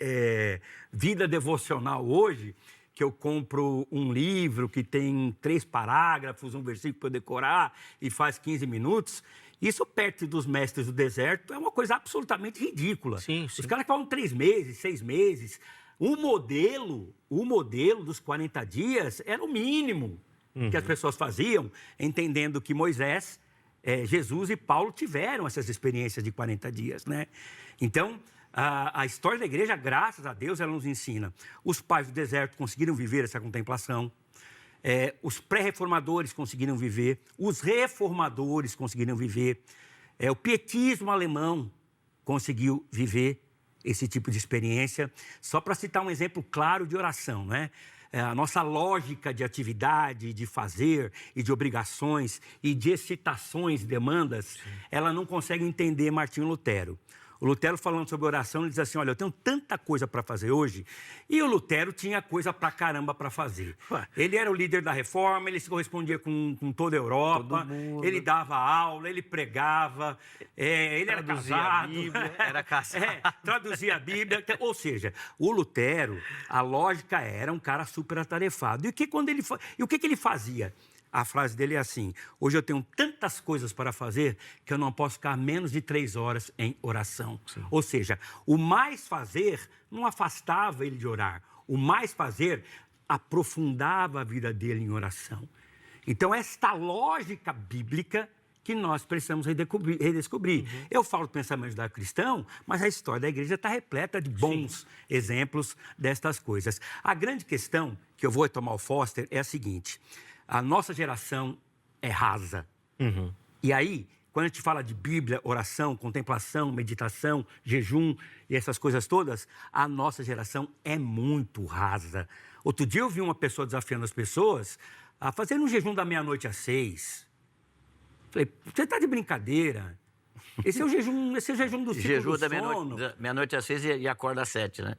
vida devocional hoje, que eu compro um livro que tem 3 parágrafos, um versículo para eu decorar e faz 15 minutos, isso perto dos mestres do deserto é uma coisa absolutamente ridícula. Sim. Os caras falam 3 meses, 6 meses. O modelo dos 40 dias era o mínimo que as pessoas faziam, entendendo que Moisés, Jesus e Paulo tiveram essas experiências de 40 dias, né? Então, a história da igreja, graças a Deus, ela nos ensina. Os pais do deserto conseguiram viver essa contemplação. Os pré-reformadores conseguiram viver. Os reformadores conseguiram viver. O pietismo alemão conseguiu viver esse tipo de experiência. Só para citar um exemplo claro de oração, né? A nossa lógica de atividade, de fazer e de obrigações e de excitações, demandas, ela não consegue entender Martinho Lutero. O Lutero, falando sobre oração, ele diz assim, olha, eu tenho tanta coisa para fazer hoje. E o Lutero tinha coisa pra caramba para fazer. Ele era o líder da reforma, ele se correspondia com toda a Europa, ele dava aula, ele pregava, ele era casado. Era casado. Traduzia a Bíblia. Ou seja, o Lutero, a lógica era um cara super atarefado. E o que ele fazia? A frase dele é assim, hoje eu tenho tantas coisas para fazer que eu não posso ficar menos de 3 horas em oração. Sim. Ou seja, o mais fazer não afastava ele de orar. O mais fazer aprofundava a vida dele em oração. Então, esta lógica bíblica que nós precisamos redescobrir. Eu falo do pensamento da cristão, mas a história da igreja está repleta de bons exemplos destas coisas. A grande questão, que eu vou retomar o Foster, é a seguinte... A nossa geração é rasa. E aí, quando a gente fala de Bíblia, oração, contemplação, meditação, jejum e essas coisas todas, a nossa geração é muito rasa. Outro dia eu vi uma pessoa desafiando as pessoas a fazer um jejum da meia-noite às 6. Falei, você está de brincadeira? Esse é o jejum do ciclo jejum do da sono. Meia-noite às 6 e acorda às 7, né?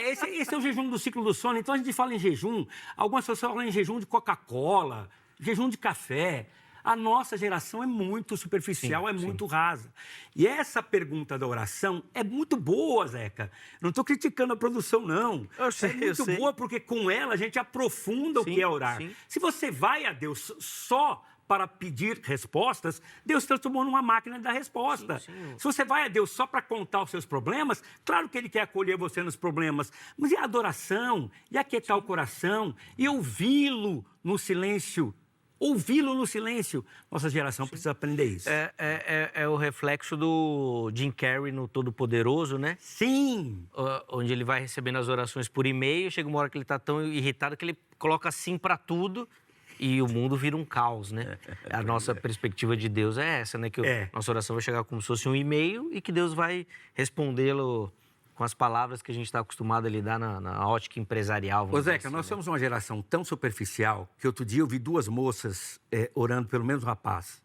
Esse é o jejum do ciclo do sono. Então, a gente fala em jejum, algumas pessoas falam em jejum de Coca-Cola, jejum de café. A nossa geração é muito superficial, Sim, muito rasa. E essa pergunta da oração é muito boa, Zeca. Não estou criticando a produção, não. Eu sei, é muito boa porque com ela a gente aprofunda o Sim, que é orar. sim. Se você vai a Deus só para pedir respostas, Deus transformou numa máquina da resposta. Sim, sim. Se você vai a Deus só para contar os seus problemas, claro que Ele quer acolher você nos problemas, mas e a adoração, e aquietar o coração, e ouvi-lo no silêncio? Ouvi-lo no silêncio. Nossa geração precisa aprender isso. É o reflexo do Jim Carrey no Todo-Poderoso, né? Sim! Onde ele vai recebendo as orações por e-mail, chega uma hora que ele está tão irritado que ele coloca sim para tudo e o mundo vira um caos, né? A nossa perspectiva de Deus é essa, né? Que nossa oração vai chegar como se fosse um e-mail e que Deus vai respondê-lo com as palavras que a gente está acostumado a lidar na ótica empresarial. Ô, Zeca, nós somos uma geração tão superficial que outro dia eu vi duas moças orando pelo mesmo rapaz.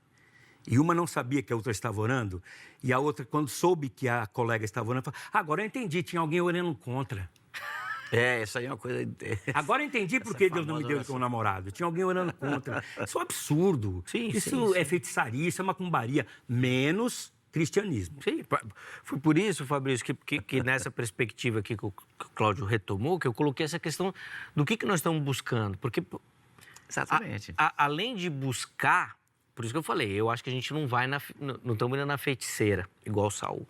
E uma não sabia que a outra estava orando, e a outra, quando soube que a colega estava orando, falou: agora eu entendi, tinha alguém orando contra. Isso aí é uma coisa... Agora eu entendi por que Deus não me deu como namorado. Tinha alguém orando contra. Isso é um absurdo. Isso é feitiçaria, isso é macumbaria. Menos cristianismo. Sim, foi por isso, Fabrício, que nessa perspectiva aqui que o Cláudio retomou, que eu coloquei essa questão do que nós estamos buscando. Porque, exatamente, além de buscar, por isso que eu falei, eu acho que a gente não estamos indo na feiticeira, igual Saul.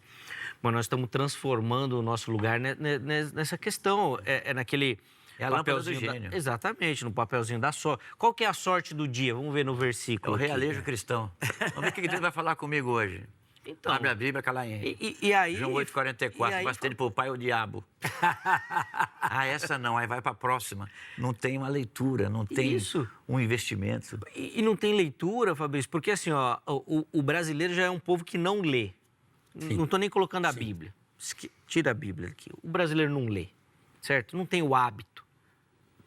Mas nós estamos transformando o nosso lugar nessa questão, naquele... É a lâmpada do gênio. Exatamente, no papelzinho da sorte. Qual que é a sorte do dia? Vamos ver no versículo. É o realejo cristão. Vamos ver o que Deus vai falar comigo hoje. Então, abre a Bíblia, Calaém. E aí... João 8,44, bastante pro pai o diabo. Essa não, aí vai para a próxima. Não tem uma leitura, não tem um investimento. E não tem leitura, Fabrício, porque assim, o brasileiro já é um povo que não lê. Sim. Não estou nem colocando a Bíblia. Tira a Bíblia aqui. O brasileiro não lê, certo? Não tem o hábito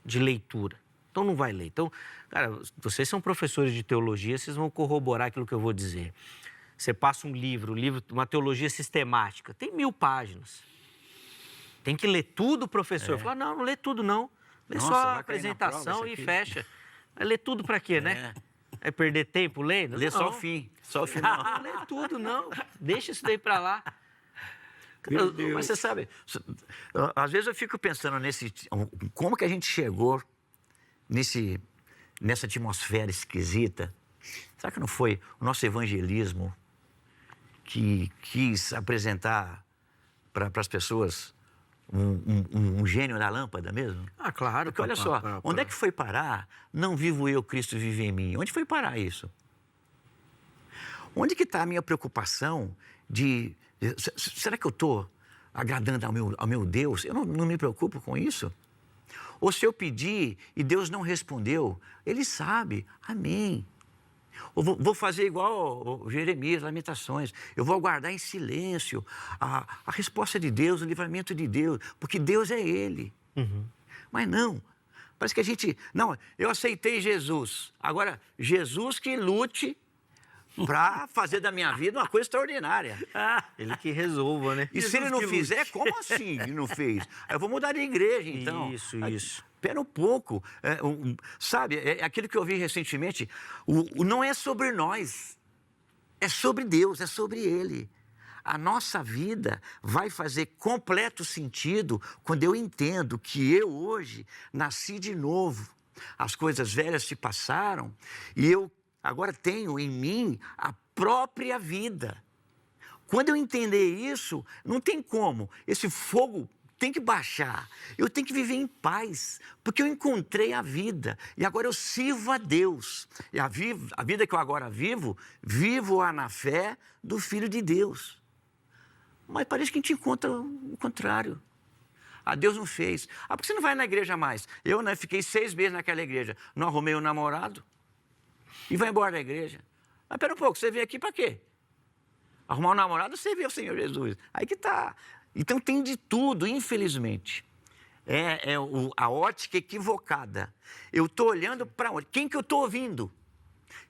de leitura. Então não vai ler. Então, cara, vocês são professores de teologia, vocês vão corroborar aquilo que eu vou dizer. Você passa um livro, uma teologia sistemática, tem 1000 páginas. Tem que ler tudo, professor. Fala, não lê tudo, não. Lê só a apresentação e fecha. Vai ler tudo para quê, né? É perder tempo lendo? Lê só o fim, só o final. Não lê tudo, não. Deixa isso daí para lá. Mas você sabe, às vezes eu fico pensando como que a gente chegou nessa atmosfera esquisita. Será que não foi o nosso evangelismo que quis apresentar para as pessoas um gênio na lâmpada mesmo? Claro. Porque olha só, onde é que foi parar? Não vivo eu, Cristo vive em mim. Onde foi parar isso? Onde que está a minha preocupação de... Será que eu estou agradando ao meu Deus? Eu não me preocupo com isso. Ou se eu pedir e Deus não respondeu, Ele sabe. Amém. Ou vou fazer igual Jeremias, Lamentações. Eu vou aguardar em silêncio a resposta de Deus, o livramento de Deus, porque Deus é Ele. Uhum. Mas não. Parece que a gente... Não, eu aceitei Jesus. Agora, Jesus que lute para fazer da minha vida uma coisa extraordinária. Ele que resolva, né? E se ele não fizer, como assim ele não fez? Eu vou mudar de igreja, então. Isso. Espera um pouco. Sabe, é aquilo que eu vi recentemente. Não é sobre nós. É sobre Deus, é sobre Ele. A nossa vida vai fazer completo sentido quando eu entendo que eu hoje nasci de novo. As coisas velhas se passaram e eu agora tenho em mim a própria vida. Quando eu entender isso, não tem como. Esse fogo tem que baixar. Eu tenho que viver em paz, porque eu encontrei a vida. E agora eu sirvo a Deus. E a vida que eu agora vivo-a na fé do Filho de Deus. Mas parece que a gente encontra o contrário. Deus não fez. Por que você não vai na igreja mais? Eu, fiquei 6 meses naquela igreja. Não arrumei um namorado. E vai embora da igreja. Mas pera um pouco, você veio aqui para quê? Arrumar um namorado, você vê o Senhor Jesus. Aí que está. Então tem de tudo, infelizmente. A ótica equivocada. Eu estou olhando para onde? Quem que eu estou ouvindo?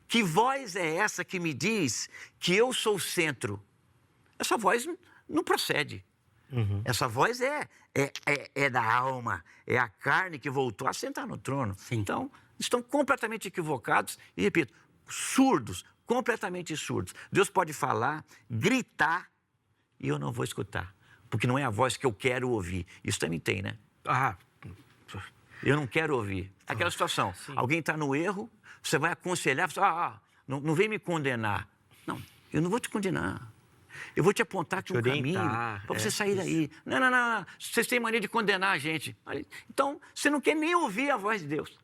Que voz é essa que me diz que eu sou o centro? Essa voz não procede. Uhum. Essa voz é da alma, é a carne que voltou a sentar no trono. Sim. Então, estão completamente equivocados e, repito, surdos, completamente surdos. Deus pode falar, gritar, e eu não vou escutar, porque não é a voz que eu quero ouvir. Isso também tem, né? Ah, Eu não quero ouvir. Aquela situação, alguém está no erro, você vai aconselhar, você não vem me condenar. Não, eu não vou te condenar. Eu vou te apontar aqui um caminho para você sair daí. Não. Vocês têm mania de condenar a gente. Então, você não quer nem ouvir a voz de Deus.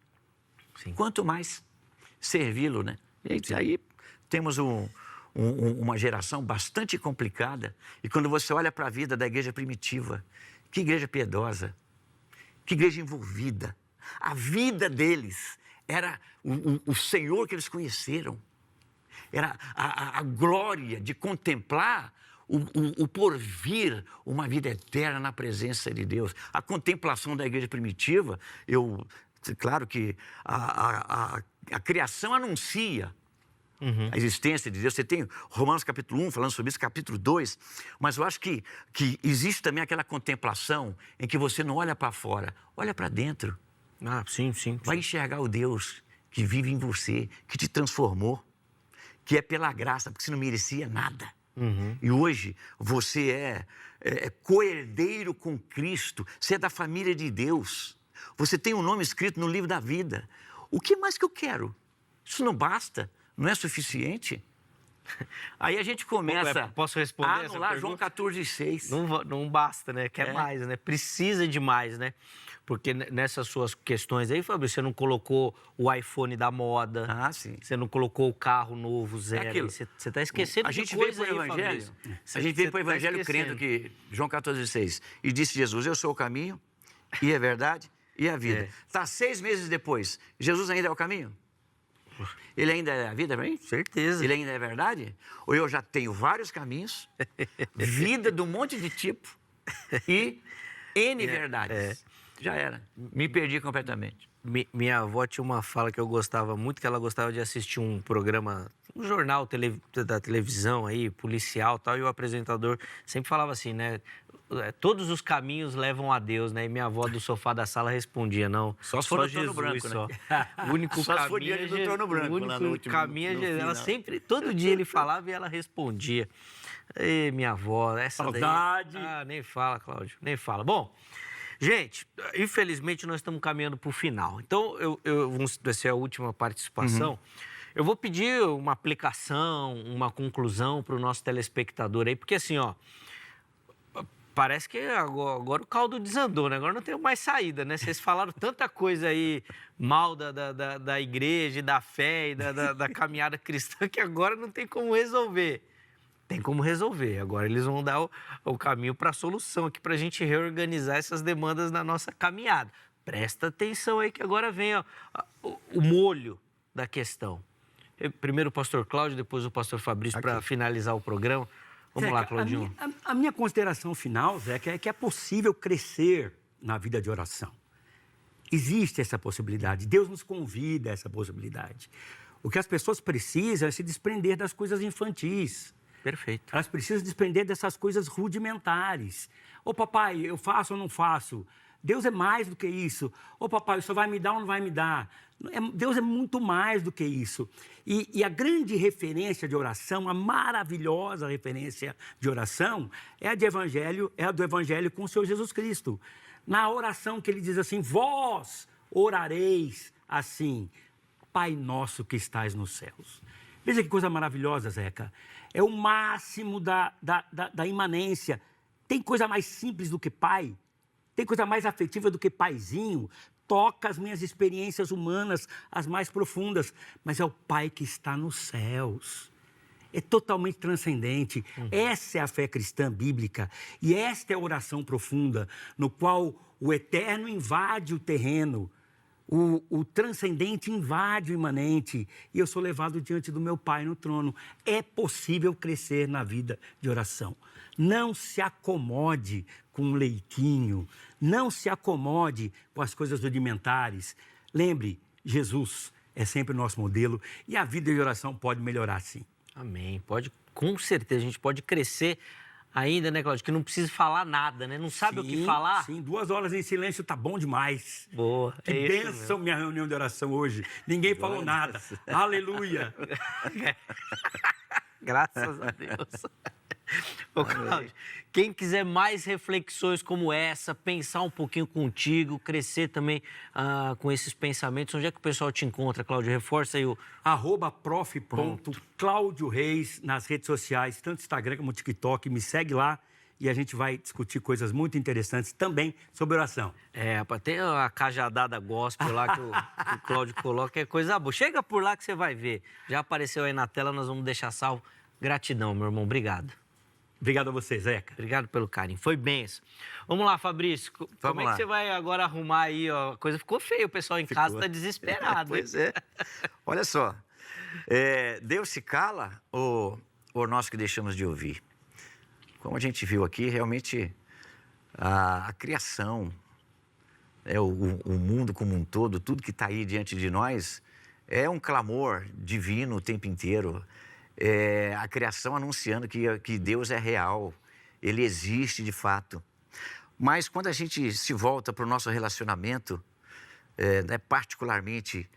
Sim. Quanto mais servi-lo, né? E aí temos uma geração bastante complicada. E quando você olha para a vida da igreja primitiva, que igreja piedosa, que igreja envolvida. A vida deles era o Senhor que eles conheceram. Era a glória de contemplar o porvir, uma vida eterna na presença de Deus. A contemplação da igreja primitiva, claro que a criação anuncia a existência de Deus. Você tem Romanos capítulo 1 falando sobre isso, capítulo 2, mas eu acho que existe também aquela contemplação em que você não olha para fora, olha para dentro. Ah, sim. Vai enxergar o Deus que vive em você, que te transformou, que é pela graça, porque você não merecia nada. E hoje você é co-herdeiro com Cristo, você é da família de Deus, você tem um nome escrito no livro da vida. O que mais que eu quero? Isso não basta, não é suficiente? Aí a gente começa Posso responder a essa anular João pergunta? 14,6. Não basta, né? Quer mais, né? Precisa de mais, né? Porque nessas suas questões aí, Fabrício, você não colocou o iPhone da moda. Ah, sim. Você não colocou o carro novo, zero. aquilo. Você está esquecendo A de gente veio coisa para o aí, Evangelho, Fabrício. a gente veio para o Você tá Evangelho crendo esquecendo. que João 14,6. E disse Jesus, eu sou o caminho, e a verdade, e a vida. Tá 6 meses depois, Jesus ainda é o caminho? Ele ainda é a vida para mim? Certeza. Ele ainda é verdade? Ou eu já tenho vários caminhos, vida de um monte de tipo e N verdades. Já era. Me perdi completamente. Minha avó tinha uma fala que eu gostava muito, que ela gostava de assistir um programa, um jornal da televisão aí, policial e tal, e o apresentador sempre falava assim, né? Todos os caminhos levam a Deus, né? E minha avó do sofá da sala respondia, não, Só se for no Jesus trono branco, só. né? O único Só se for caminho diante do trono branco, o lá único no último- caminho é no Jesus. Ela final. sempre, todo dia ele falava e ela respondia. Ei, minha avó, essa Saudade. daí... Ah, nem fala, Cláudio, nem fala. Bom, gente, infelizmente nós estamos caminhando para o final. Então, essa é a última participação. Eu vou pedir uma aplicação, uma conclusão para o nosso telespectador aí, porque assim, ó, parece que agora o caldo desandou, né? Agora não tem mais saída, né? Vocês falaram tanta coisa aí mal da igreja, da fé e da caminhada cristã que agora não tem como resolver. Tem como resolver. Agora eles vão dar o caminho para a solução aqui para a gente reorganizar essas demandas na nossa caminhada. Presta atenção aí que agora vem ó, o molho da questão. Primeiro o pastor Cláudio, depois o pastor Fabrício para finalizar o programa. Vamos lá, Zeca, Claudinho. A minha consideração final, Zeca, é que é possível crescer na vida de oração. Existe essa possibilidade. Deus nos convida a essa possibilidade. O que as pessoas precisam é se desprender das coisas infantis. Perfeito. Elas precisam desprender dessas coisas rudimentares. Ô papai, eu faço ou não faço? Deus é mais do que isso. Ô papai, o senhor vai me dar ou não vai me dar? Deus é muito mais do que isso. E a grande referência de oração, a maravilhosa referência de oração, é a do Evangelho com o Senhor Jesus Cristo. Na oração que ele diz assim, vós orareis assim, Pai nosso que estás nos céus. Veja que coisa maravilhosa, Zeca. É o máximo da imanência. Tem coisa mais simples do que pai? Tem coisa mais afetiva do que paizinho? Toca as minhas experiências humanas, as mais profundas. Mas é o Pai que está nos céus. É totalmente transcendente. Essa é a fé cristã bíblica. E esta é a oração profunda, no qual o eterno invade o terreno, o transcendente invade o imanente, e eu sou levado diante do meu Pai no trono. É possível crescer na vida de oração. Não se acomode com um leitinho, não se acomode com as coisas rudimentares. Lembre, Jesus é sempre o nosso modelo e a vida de oração pode melhorar sim. Amém. Pode, com certeza, a gente pode crescer ainda, né, Cláudio? Que não precisa falar nada, né? Não sabe o que falar? Sim, 2 horas em silêncio tá bom demais. Boa. Que bênção minha reunião de oração hoje. Ninguém falou nada. Aleluia. Graças a Deus. Ô, Cláudio, quem quiser mais reflexões como essa, pensar um pouquinho contigo, crescer também com esses pensamentos, onde é que o pessoal te encontra, Cláudio? Reforça aí o... @prof.Cláudio Reis nas redes sociais, tanto Instagram como TikTok. Me segue lá e a gente vai discutir coisas muito interessantes também sobre oração. Tem a cajadada gospel lá que o Cláudio coloca, é coisa boa. Chega por lá que você vai ver. Já apareceu aí na tela, nós vamos deixar salvo. Gratidão, meu irmão. Obrigado. Obrigado a você, Zeca. Obrigado pelo carinho. Foi benção. Vamos lá, Fabrício. Como é que você vai agora arrumar aí? Ó? A coisa ficou feia, o pessoal em casa está desesperado. Pois é. Olha só. Deus se cala ou nós que deixamos de ouvir? Como a gente viu aqui, realmente a criação, o mundo como um todo, tudo que está aí diante de nós, é um clamor divino o tempo inteiro. A criação anunciando que Deus é real, Ele existe de fato. Mas quando a gente se volta para o nosso relacionamento, particularmente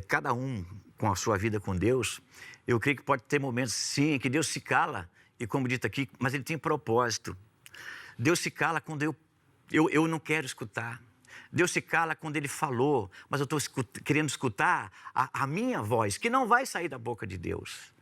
cada um com a sua vida com Deus, eu creio que pode ter momentos, sim, que Deus se cala, e como dito aqui, mas Ele tem propósito. Deus se cala quando eu não quero escutar. Deus se cala quando Ele falou, mas eu estou querendo escutar a minha voz, que não vai sair da boca de Deus.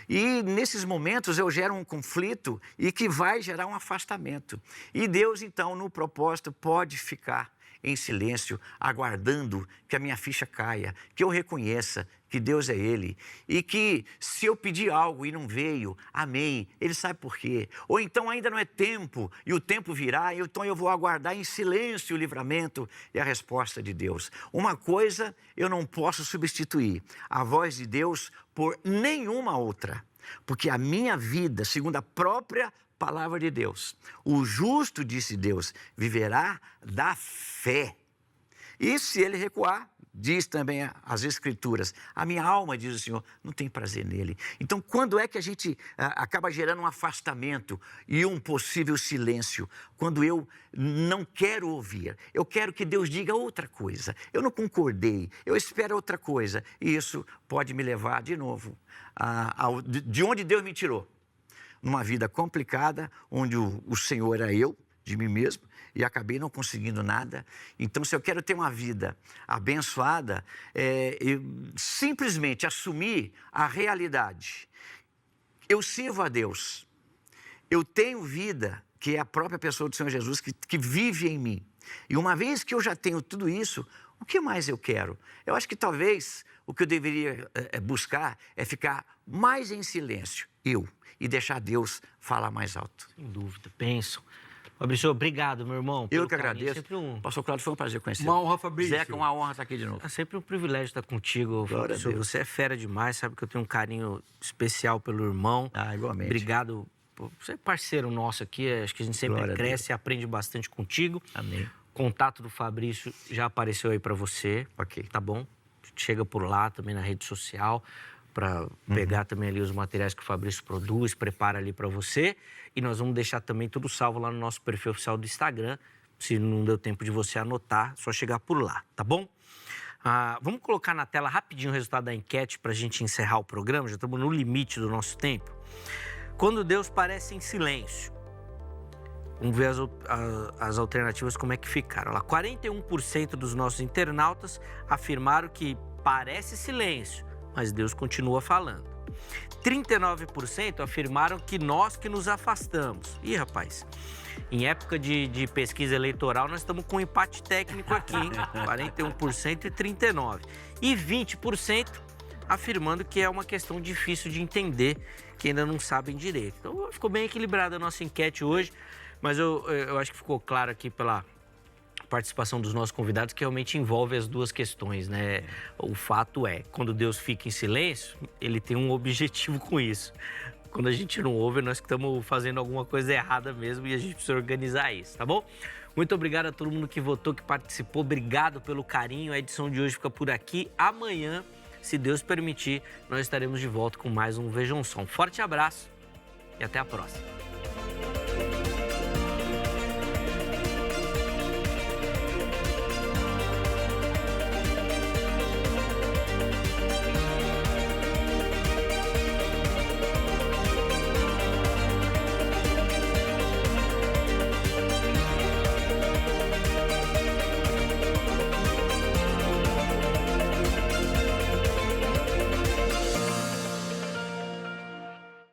E nesses momentos eu gero um conflito e que vai gerar um afastamento. E Deus, então, no propósito, pode ficar em silêncio, aguardando que a minha ficha caia, que eu reconheça que Deus é Ele e que se eu pedir algo e não veio, amém, Ele sabe por quê. Ou então ainda não é tempo e o tempo virá, então eu vou aguardar em silêncio o livramento e a resposta de Deus. Uma coisa eu não posso substituir, a voz de Deus por nenhuma outra, porque a minha vida, segundo a própria palavra de Deus, o justo, disse Deus, viverá da fé. E se ele recuar, diz também as Escrituras, a minha alma, diz o Senhor, não tem prazer nele. Então, quando é que a gente acaba gerando um afastamento e um possível silêncio? Quando eu não quero ouvir, eu quero que Deus diga outra coisa. Eu não concordei, eu espero outra coisa. E isso pode me levar de novo de onde Deus me tirou. Numa vida complicada, onde o Senhor era eu, de mim mesmo, e acabei não conseguindo nada. Então, se eu quero ter uma vida abençoada, eu simplesmente assumir a realidade. Eu sirvo a Deus. Eu tenho vida, que é a própria pessoa do Senhor Jesus, que vive em mim. E uma vez que eu já tenho tudo isso, o que mais eu quero? Eu acho que talvez o que eu deveria buscar é ficar mais em silêncio, e deixar Deus falar mais alto. Sem dúvida, penso. Fabrício, obrigado, meu irmão. Eu que agradeço. Pastor Cláudio, foi um prazer conhecer. Uma honra, Fabrício. Zeca, uma honra estar aqui de novo. É sempre um privilégio estar contigo, Fabrício. Você é fera demais, sabe que eu tenho um carinho especial pelo irmão. Igualmente. Obrigado. Você é parceiro nosso aqui, acho que a gente sempre cresce e aprende bastante contigo. Amém. O contato do Fabrício já apareceu aí para você. Ok. Tá bom? Chega por lá também na rede social, para pegar também ali os materiais que o Fabrício produz, prepara ali para você. E nós vamos deixar também tudo salvo lá no nosso perfil oficial do Instagram. Se não deu tempo de você anotar, só chegar por lá, tá bom? Vamos colocar na tela rapidinho o resultado da enquete para a gente encerrar o programa. Já estamos no limite do nosso tempo. Quando Deus parece em silêncio. Vamos ver as alternativas como é que ficaram. Lá, 41% dos nossos internautas afirmaram que parece silêncio, mas Deus continua falando. 39% afirmaram que nós que nos afastamos. Ih, rapaz, em época de pesquisa eleitoral, nós estamos com um empate técnico aqui, hein? 41% e 39%. E 20% afirmando que é uma questão difícil de entender, que ainda não sabem direito. Então, ficou bem equilibrada a nossa enquete hoje, mas eu acho que ficou claro aqui pela participação dos nossos convidados que realmente envolve as duas questões, né? O fato é, quando Deus fica em silêncio, ele tem um objetivo com isso. Quando a gente não ouve, nós estamos fazendo alguma coisa errada mesmo e a gente precisa organizar isso, tá bom? Muito obrigado a todo mundo que votou, que participou. Obrigado pelo carinho. A edição de hoje fica por aqui. Amanhã, se Deus permitir, nós estaremos de volta com mais um Vejam Só. Um forte abraço e até a próxima.